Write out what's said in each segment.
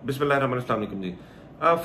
बिस्मिल्लाहिर्रहमानिर्रहीम जी।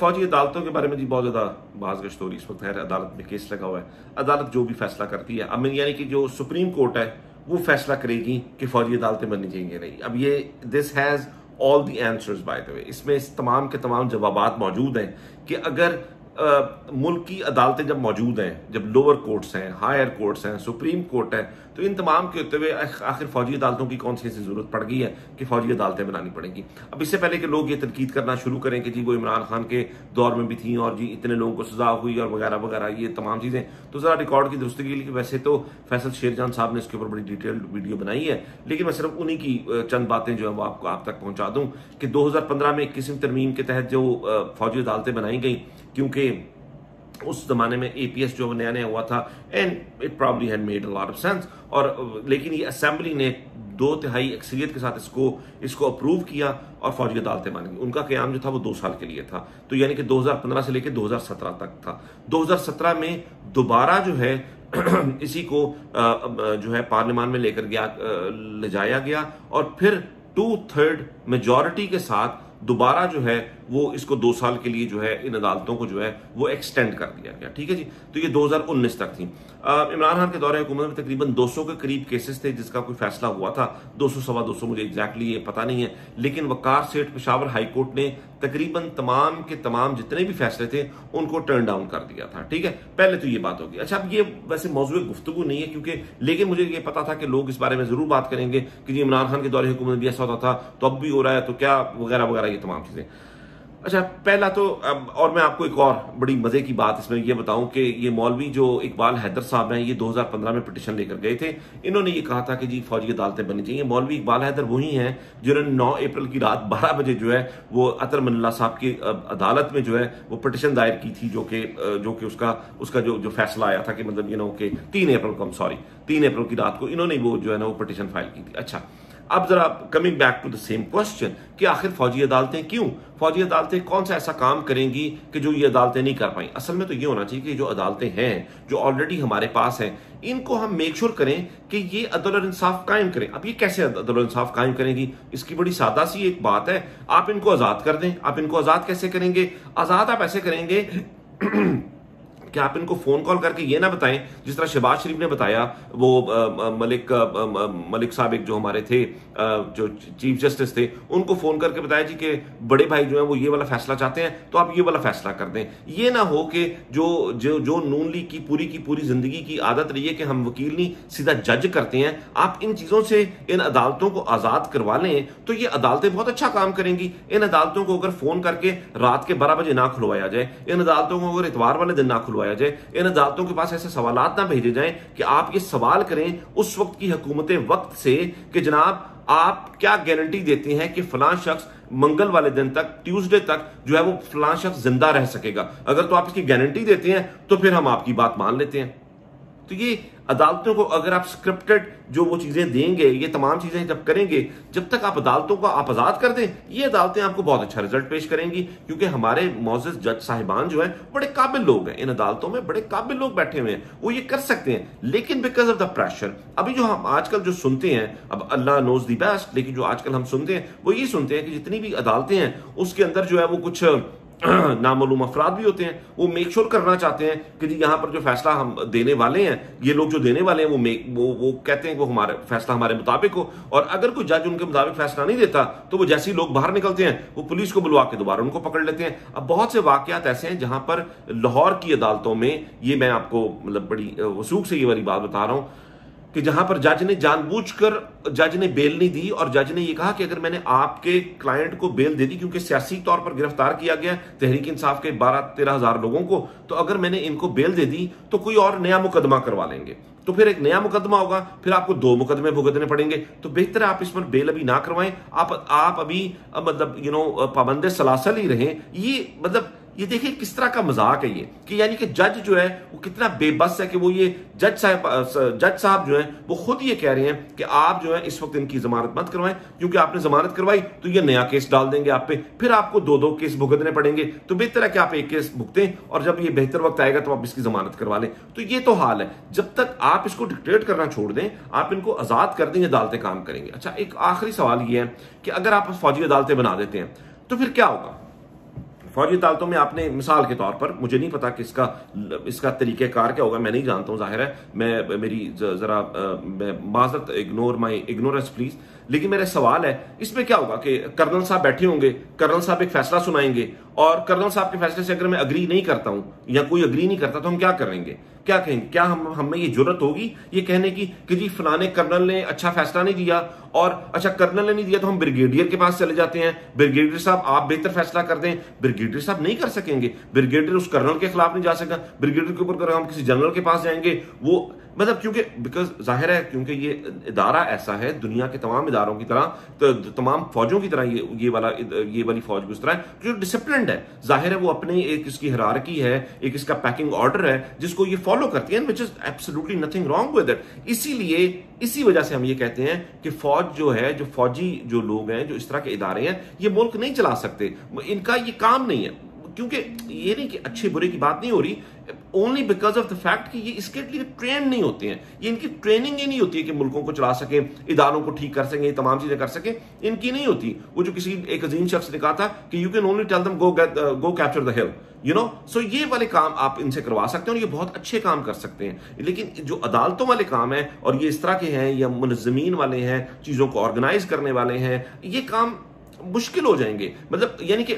फौजी अदालतों के बारे में जी बहुत ज़्यादा बाज़ हो रही इस वक्त है। अदालत में केस लगा हुआ है। अदालत जो भी फैसला करती है, अब यानी कि जो सुप्रीम कोर्ट है वो फैसला करेगी कि फौजी अदालतें बननी चाहिए नहीं। अब ये this has all the answers by the way, इसमें इस तमाम के तमाम जवाबात मौजूद हैं कि अगर मुल्क की अदालतें जब मौजूद हैं, जब लोअर कोर्ट्स हैं, हायर कोर्ट्स हैं, सुप्रीम कोर्ट है, तो इन तमाम के होते हुए आखिर फौजी अदालतों की कौन सी ऐसी जरूरत पड़ गई है कि फौजी अदालतें बनानी पड़ेंगी। अब इससे पहले कि लोग ये तनकीद करना शुरू करें कि जी वो इमरान खान के दौर में भी थी और जी इतने लोगों को सजा हुई और वगैरह वगैरह, ये तमाम चीजें, तो जरा रिकॉर्ड की दुरुस्ती के लिए, वैसे तो फैसल शेरजान साहब ने इसके ऊपर बड़ी डिटेल्ड वीडियो बनाई है, लेकिन मैं सिर्फ उन्हीं की चंद बातें जो है वो आपको आप तक पहुंचा दूं कि 2015 में 21वीं तरमीम के तहत जो फौजी अदालतें बनाई गई, क्योंकि उस जमाने में एपीएस जो नया नया हुआ था and it probably had made a lot of sense, और लेकिन ये असेंबली ने 2/3 अक्सरियत के साथ इसको अप्रूव किया और फौजी अदालतें बन गई। उनका क़याम जो था वो 2 साल के लिए था, तो यानी कि 2015 से लेकर 2017 तक था। 2017 में दोबारा जो है इसी को जो है पार्लियामान में ले जाया गया और फिर 2/3 मेजॉरिटी के साथ दोबारा जो है वो इसको 2 साल के लिए जो है इन अदालतों को जो है वो एक्सटेंड कर दिया गया। ठीक है जी, तो ये 2019 तक थी। इमरान खान के दौरे हुकूमत में तकरीबन 200 के करीब केसेस थे जिसका कोई फैसला हुआ था, 200 सवा 200, मुझे एग्जैक्टली ये पता नहीं है, लेकिन वकार सेठ पेशावर हाई कोर्ट ने तकरीबन तमाम के तमाम जितने भी फैसले थे उनको टर्न डाउन कर दिया था। ठीक है, पहले तो ये बात होगी। अच्छा, अब ये वैसे मौजूद गुफ्तगू नहीं है क्योंकि, लेकिन मुझे ये पता था कि लोग इस बारे में जरूर बात करेंगे कि जी इमरान खान के दौरे हुकूमत भी ऐसा होता था तो अब भी हो रहा है, तो क्या वगैरह वगैरह, ये तमाम चीजें। अच्छा, पहला तो और मैं आपको एक और बड़ी मजे की बात इसमें ये बताऊं कि ये मौलवी जो इकबाल हैदर साहब हैं, ये 2015 में पिटीशन लेकर गए थे। इन्होंने ये कहा था कि जी फौजी अदालतें बननी चाहिए। मौलवी इकबाल हैदर वही हैं जिन्होंने 9 अप्रैल की रात 12 बजे जो है वो अतर मन्ला साहब की अदालत में जो है वो पिटीशन दायर की थी, जो कि उसका जो फैसला आया था कि मतलब कि 3 अप्रैल की रात को इन्होंने वो जो है ना वो पिटीशन फाइल की थी। अच्छा, अब जरा coming back to the same question कि आखिर फौजी अदालतें क्यों, फौजी अदालतें कौन सा ऐसा काम करेंगी कि जो ये अदालतें नहीं कर पाई। असल में तो ये होना चाहिए कि जो अदालतें हैं जो ऑलरेडी हमारे पास हैं, इनको हम मेक श्योर करें कि ये अदल और इंसाफ कायम करें। अब ये कैसे अदल और इंसाफ कायम करेंगी, इसकी बड़ी सादा सी एक बात है, आप इनको आजाद कर दें। आप इनको आजाद कैसे करेंगे? आजाद आप ऐसे करेंगे कि आप इनको फोन कॉल करके ये ना बताएं, जिस तरह शहबाज शरीफ ने बताया, वो मलिक साहब एक जो हमारे थे जो चीफ जस्टिस थे, उनको फोन करके बताया जी कि बड़े भाई जो है वो ये वाला फैसला चाहते हैं तो आप ये वाला फैसला कर दें। ये ना हो कि जो नून लीग की पूरी जिंदगी की आदत रही है कि हम वकील नहीं सीधा जज करते हैं, आप इन चीजों से इन अदालतों को आजाद करवा लें तो ये अदालतें बहुत अच्छा काम करेंगी। इन अदालतों को अगर फोन करके रात के 12 बजे ना खुलवाया जाए, इन अदालतों को अगर इतवार वाले दिन ना खुलवाया जाए, इन अदालतों के पास ऐसे सवालात ना भेजे जाएं कि आप ये सवाल करें उस वक्त की हुकूमत वक्त से कि जनाब आप क्या गारंटी देते हैं कि फलां शख्स मंगल वाले दिन तक, ट्यूसडे तक जो है वो फलां शख्स जिंदा रह सकेगा। अगर तो आप इसकी गारंटी देते हैं तो फिर हम आपकी बात मान लेते हैं। तो ये अदालतों को अगर आप स्क्रिप्टेड जो वो चीजें देंगे, ये तमाम चीजें जब करेंगे, जब तक आप अदालतों को आप आजाद कर दें, ये अदालतें आपको बहुत अच्छा रिजल्ट पेश करेंगी, क्योंकि हमारे मौजूद जज साहिबान जो है बड़े काबिल लोग हैं। इन अदालतों में बड़े काबिल लोग बैठे हुए हैं, वो ये कर सकते हैं, लेकिन बिकॉज ऑफ द प्रेशर, अभी जो हम आजकल जो सुनते हैं, अब अल्लाह नोज द बेस्ट, लेकिन जो आजकल हम सुनते हैं वो ये सुनते हैं कि जितनी भी अदालतें हैं उसके अंदर जो है वो कुछ नामालूम अफराद भी होते हैं। वो मेक श्योर करना चाहते हैं कि जी यहां पर जो फैसला हम देने वाले हैं, ये लोग जो देने वाले हैं वो कहते हैं वो हमारे फैसला हमारे मुताबिक हो, और अगर कोई जज उनके मुताबिक फैसला नहीं देता तो वो जैसे ही लोग बाहर निकलते हैं वो पुलिस को बुलवा के दोबारा उनको पकड़ लेते हैं। अब बहुत से वाकयात ऐसे हैं जहां पर लाहौर की अदालतों में, ये मैं आपको मतलब बड़ी वसूख से ये वाली बात बता रहा हूं कि जहां पर जज ने जानबूझकर जज ने बेल नहीं दी और जज ने यह कहा कि अगर मैंने आपके क्लाइंट को बेल दे दी, क्योंकि सियासी तौर पर गिरफ्तार किया गया तहरीक इंसाफ के 12-13 हजार लोगों को, तो अगर मैंने इनको बेल दे दी तो कोई और नया मुकदमा करवा लेंगे, तो फिर एक नया मुकदमा होगा, फिर आपको 2 मुकदमे भुगतने पड़ेंगे। तो बेहतर है आप इस पर बेल अभी ना करवाएं, आप अभी मतलब पाबंदे सलासल ही रहें। ये मतलब ये देखिए किस तरह का मजाक है ये, कि यानी कि जज जो है वो कितना बेबस है कि वो ये जज साहब जो है वो खुद ये कह रहे हैं कि आप जो है इस वक्त इनकी जमानत मत करवाएं, क्योंकि आपने जमानत करवाई तो ये नया केस डाल देंगे आप पे, फिर आपको 2-2 केस भुगतने पड़ेंगे। तो बेहतर है कि आप एक केस भुगतें और जब ये बेहतर वक्त आएगा तो आप इसकी जमानत करवा लें। तो ये तो हाल है, जब तक आप इसको डिक्टेट करना छोड़ दें, आप इनको आजाद कर देंगे, अदालतें काम करेंगे। अच्छा, एक आखिरी सवाल ये है कि अगर आप फौजी अदालतें बना देते हैं तो फिर क्या होगा? फौजी अदालतों में आपने मिसाल के तौर पर, मुझे नहीं पता कि इसका तरीक़ेकार क्या होगा, मैं नहीं जानता हूं, जाहिर है मैं मेरी जरा माजरत, इग्नोर माई इग्नोरेंस प्लीज। लेकिन मेरा सवाल है इसमें क्या होगा कि कर्नल साहब बैठे होंगे, कर्नल साहब एक फैसला सुनाएंगे और कर्नल साहब के फैसले से अगर मैं अग्री नहीं करता हूं या कोई अग्री नहीं करता तो हम क्या करेंगे, क्या कहेंगे? क्या हमें ये जरूरत होगी ये कहने की कि जी फलाने कर्नल ने अच्छा फैसला नहीं दिया, और अच्छा कर्नल ने नहीं दिया तो हम ब्रिगेडियर के पास चले जाते हैं, ब्रिगेडियर साहब आप बेहतर फैसला कर दें। ब्रिगेडियर साहब नहीं कर सकेंगे, ब्रिगेडियर उस कर्नल के खिलाफ नहीं जा सकेगा, ब्रिगेडियर के ऊपर हम किसी जनरल के पास जाएंगे, वो मतलब क्योंकि बिकॉज जाहिर है क्योंकि ये इदारा ऐसा है, दुनिया के तमाम इदारों की तरह, तो तमाम फौजों की तरह ये वाली फौज भी उस तरह है जो डिसिप्लिन्ड है। जाहिर है वो अपने एक इसकी हिरारकी है, एक इसका पैकिंग ऑर्डर है जिसको ये फॉलो करती है, which is absolutely nothing wrong with it. इसीलिए इसी वजह से हम ये कहते हैं कि फौज जो है, जो फौजी जो लोग हैं, जो इस तरह के इदारे हैं, ये मुल्क नहीं चला सकते, इनका ये काम नहीं है। क्योंकि ये नहीं कि अच्छे बुरे की बात नहीं हो रही, only because of the fact कि ये इसके लिए ट्रेन नहीं होते हैं, ये इनकी ट्रेनिंग ही नहीं होती है कि मुल्कों को चला सके, इदारों को ठीक कर सकें, तमाम चीजें कर सके, इनकी नहीं होती। वो जो किसी एक अजीम शख्स ने कहा था कि you can only tell them go capture the hill, you know. So ये वाले काम आप इनसे करवा सकते हैं और ये बहुत अच्छे काम कर सकते हैं। लेकिन जो अदालतों वाले काम है और ये इस तरह के हैं या मुनज़्ज़मीन वाले हैं, चीजों को ऑर्गेनाइज करने वाले हैं, ये काम मुश्किल हो जाएंगे। मतलब यानी कि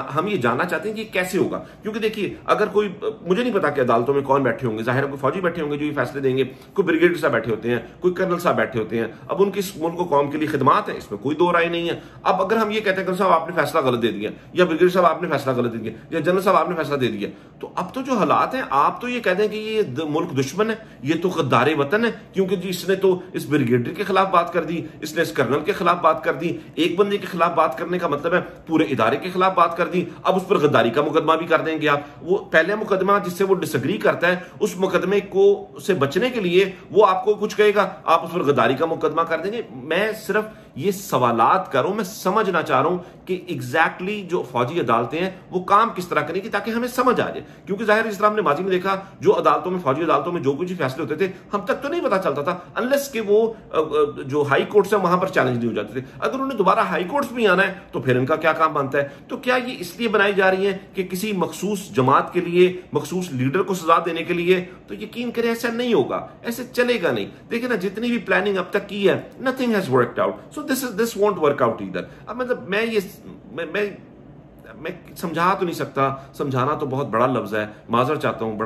हम ये जानना चाहते हैं कि कैसे होगा, क्योंकि देखिए अगर कोई, मुझे नहीं पता कि अदालतों में कौन बैठे होंगे, जाहिर है कोई फौजी बैठे होंगे जो ये फैसले देंगे, कोई ब्रिगेडियर साहब बैठे होते हैं, कोई कर्नल साहब बैठे होते हैं। अब उनकी इस मुल्क को कौम के लिए खिदमात है, इसमें कोई दो राय नहीं है। अब अगर हम ये कहते हैं कर्नल साहब आपने फैसला गलत दे दिया, या ब्रिगेडियर साहब आपने फैसला गलत दे दिया, या जनरल साहब आपने फैसला दे दिया, तो अब तो जो हालात हैं, आप तो ये कहते हैं कि ये मुल्क दुश्मन है, ये तो गद्दारे वतन है, क्योंकि जी इसने तो इस ब्रिगेडियर के खिलाफ बात कर दी, इसने इस कर्नल के खिलाफ बात कर दी, एक बंदे के खिलाफ बात करने का मतलब है पूरे इदारे के खिलाफ बात कर दी। अब उस पर गद्दारी का मुकदमा भी कर देंगे आप। वो पहले मुकदमा जिससे वो डिसएग्री करता है, उस मुकदमे को से बचने के लिए वो आपको कुछ कहेगा, आप उस पर गद्दारी का मुकदमा कर देंगे। मैं सिर्फ ये सवालात कर रहा हूं, मैं समझना चाह रहा हूं कि एग्जैक्टली जो फौजी अदालतें हैं वो काम किस तरह करेंगी ताकि हमें समझ आ जाए। क्योंकि जाहिर है जिस तरह हमने माजी में देखा, जो अदालतों में, फौजी अदालतों में जो कुछ फैसले होते थे, हम तक तो नहीं पता चलता था अनलेस कि वो जो हाई कोर्ट्स है वहां पर चैलेंज नहीं हो जाते थे। अगर उन्हें दोबारा हाई कोर्ट्स में आना है तो फिर इनका क्या काम बनता है? तो क्या ये इसलिए बनाई जा रही है कि किसी मखसूस जमात के लिए, मखसूस लीडर को सजा देने के लिए? तो यकीन करें ऐसा नहीं होगा, ऐसे चलेगा नहीं। देखिए ना, जितनी भी प्लानिंग अब तक की है, nothing has worked out, so this won't work out either. अब मतलब मैं समझा तो नहीं सकता, समझाना तो बहुत बड़ा लफ्ज है, माजर चाहता हूं,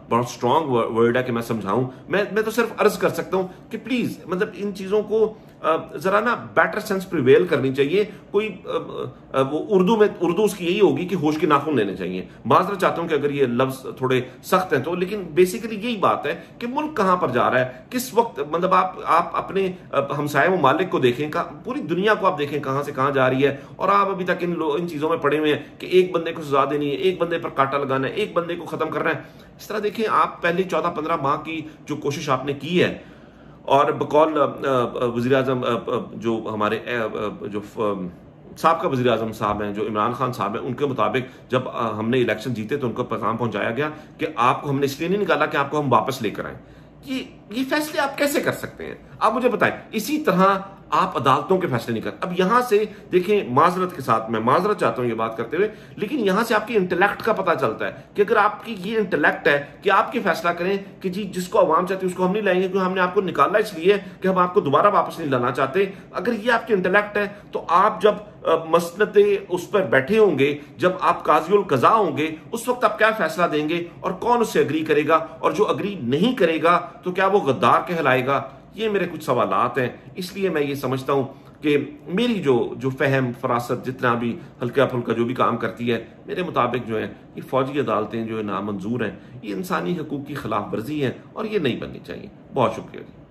बहुत स्ट्रांग वर्ड है कि मैं समझाऊं। मैं तो सिर्फ अर्ज कर सकता हूं कि प्लीज मतलब इन चीजों को जरा ना बेटर सेंस प्रिवेल करनी चाहिए। कोई वो उर्दू उसकी यही होगी कि होश के नाखून लेने चाहिए। माजर चाहता हूं कि अगर ये लफ्ज थोड़े सख्त हैं तो, लेकिन बेसिकली यही बात है कि मुल्क कहां पर जा रहा है, किस वक्त। मतलब आप अपने हमसाये ममालिक को देखें, पूरी दुनिया को आप देखें कहां से कहां जा रही है, और आप अभी तक इन चीजों में पड़े हुए हैं कि एक बंदे को सजा देनी है, एक बंदे पर कांटा लगाना है, एक बंदे को खत्म करना है। इस तरह देखें, आप पहले 14-15 माह की जो कोशिश आपने की है, और बकौल वज़ीर आज़म जो हमारे जो साबका वज़ीर आज़म साहब हैं, जो इमरान खान साहब हैं, उनके मुताबिक जब हमने इलेक्शन जीते तो उनको पैगाम पहुंचाया गया कि आपको हमने इसलिए नहीं निकाला कि आपको हम वापस लेकर आए। ये फैसले आप कैसे कर सकते हैं? आप मुझे बताएं। इसी तरह आप अदालतों के फैसले नहीं कर। अब यहां से देखें, माजरत के साथ मैं माजरत चाहता हूं ये बात करते हुए, लेकिन यहां से आपके इंटेलेक्ट का पता चलता है कि अगर आपकी ये इंटेलेक्ट है कि आपके फैसला करें कि जी जिसको अवाम चाहती है उसको हम नहीं लाएंगे, क्योंकि हमने आपको निकाला इसलिए कि हम आपको दोबारा वापस नहीं लाना चाहते। अगर ये आपके इंटेलेक्ट है तो आप जब मसनते उस पर बैठे होंगे, जब आप काज़ी उल कज़ा होंगे, उस वक्त आप क्या फैसला देंगे और कौन उससे अग्री करेगा, और जो अग्री नहीं करेगा तो क्या वो गद्दार कहलाएगा? ये मेरे कुछ सवालात हैं। इसलिए मैं ये समझता हूं कि मेरी जो फहम फरासत जितना भी हल्का फुल्का जो भी काम करती है, मेरे मुताबिक जो है ये फौजी अदालतें जो है नामंजूर हैं, ये इंसानी हकूक़ की खिलाफ वर्जी है और ये नहीं बननी चाहिए। बहुत शुक्रिया।